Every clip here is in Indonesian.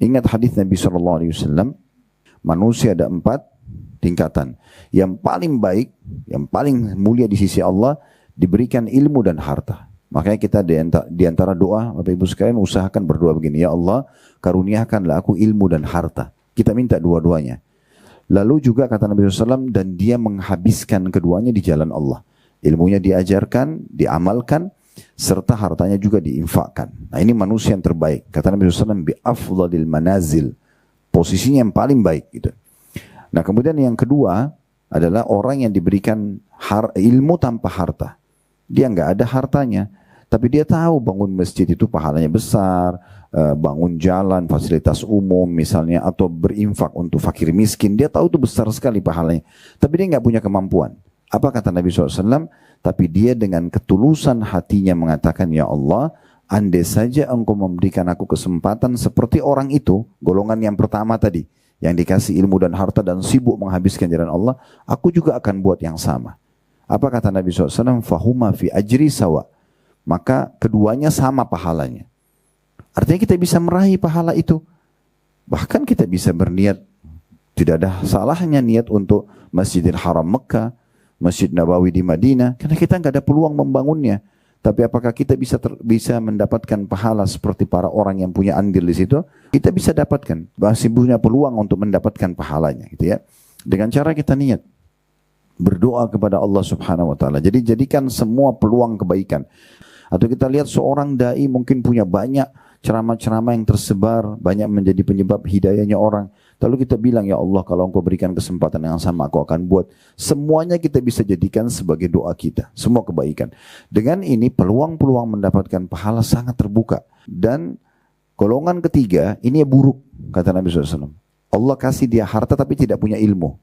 Ingat hadis Nabi SAW, manusia ada 4 tingkatan. Yang paling baik, yang paling mulia di sisi Allah, diberikan ilmu dan harta. Makanya kita di antara doa, Bapak Ibu sekalian, usahakan berdoa begini, ya Allah, karuniakanlah aku ilmu dan harta. Kita minta dua-duanya. Lalu juga kata Nabi SAW, dan dia menghabiskan keduanya di jalan Allah. Ilmunya diajarkan, diamalkan, serta hartanya juga diinfakkan. Nah, ini manusia yang terbaik. Kata Nabi SAW, bi afdhalil manazil. Posisinya yang paling baik gitu. Nah, kemudian yang kedua adalah orang yang diberikan ilmu tanpa harta. Dia nggak ada hartanya, tapi dia tahu bangun masjid itu pahalanya besar, bangun jalan, fasilitas umum misalnya, atau berinfak untuk fakir miskin. Dia tahu itu besar sekali pahalanya, tapi dia nggak punya kemampuan. Apa kata Nabi SAW? Tapi dia dengan ketulusan hatinya mengatakan, ya Allah, andai saja engkau memberikan aku kesempatan seperti orang itu, golongan yang pertama tadi, yang dikasih ilmu dan harta dan sibuk menghabiskan jalan Allah, aku juga akan buat yang sama. Apa kata Nabi SAW? Fahuma fi ajri sawa. Maka keduanya sama pahalanya. Artinya kita bisa meraih pahala itu. Bahkan kita bisa berniat, tidak ada salahnya niat untuk Masjidil Haram Mekah, Masjid Nabawi di Madinah, karena kita nggak ada peluang membangunnya. Tapi apakah kita bisa mendapatkan pahala seperti para orang yang punya andil di situ? Kita bisa dapatkan, masih punya peluang untuk mendapatkan pahalanya, gitu ya. Dengan cara kita niat berdoa kepada Allah Subhanahu Wa Taala. Jadi jadikan semua peluang kebaikan. Atau kita lihat seorang dai mungkin punya banyak ceramah-ceramah yang tersebar, banyak menjadi penyebab hidayahnya orang. Lalu kita bilang, ya Allah, kalau engkau berikan kesempatan yang sama, aku akan buat. Semuanya kita bisa jadikan sebagai doa kita. Semua kebaikan. Dengan ini peluang-peluang mendapatkan pahala sangat terbuka. Dan golongan ketiga, ini buruk, kata Nabi SAW. Allah kasih dia harta tapi tidak punya ilmu.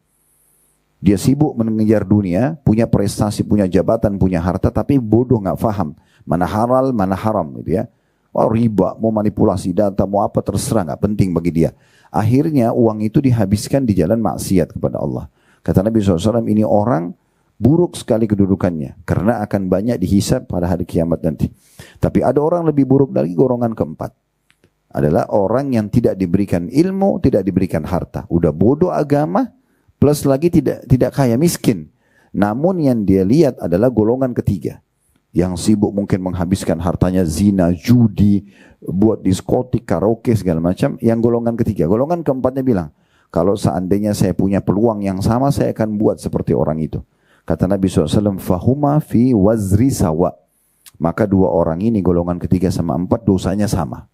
Dia sibuk mengejar dunia, punya prestasi, punya jabatan, punya harta, tapi bodoh, nggak faham. Mana halal, mana haram, gitu ya. Oh, riba, mau manipulasi data, mau apa, terserah, nggak penting bagi dia. Akhirnya uang itu dihabiskan di jalan maksiat kepada Allah. Kata Nabi SAW, ini orang buruk sekali kedudukannya, karena akan banyak dihisab pada hari kiamat nanti. Tapi ada orang lebih buruk lagi, golongan keempat. Adalah orang yang tidak diberikan ilmu, tidak diberikan harta. Udah bodoh agama, plus lagi tidak kaya, miskin. Namun yang dia lihat adalah golongan ketiga. Yang sibuk mungkin menghabiskan hartanya zina, judi, buat diskotik, karaoke, segala macam. Yang golongan ketiga. Golongan keempatnya bilang, kalau seandainya saya punya peluang yang sama, saya akan buat seperti orang itu. Kata Nabi SAW, fahuma fi wazri sawa. Maka dua orang ini, golongan ketiga sama empat, dosanya sama.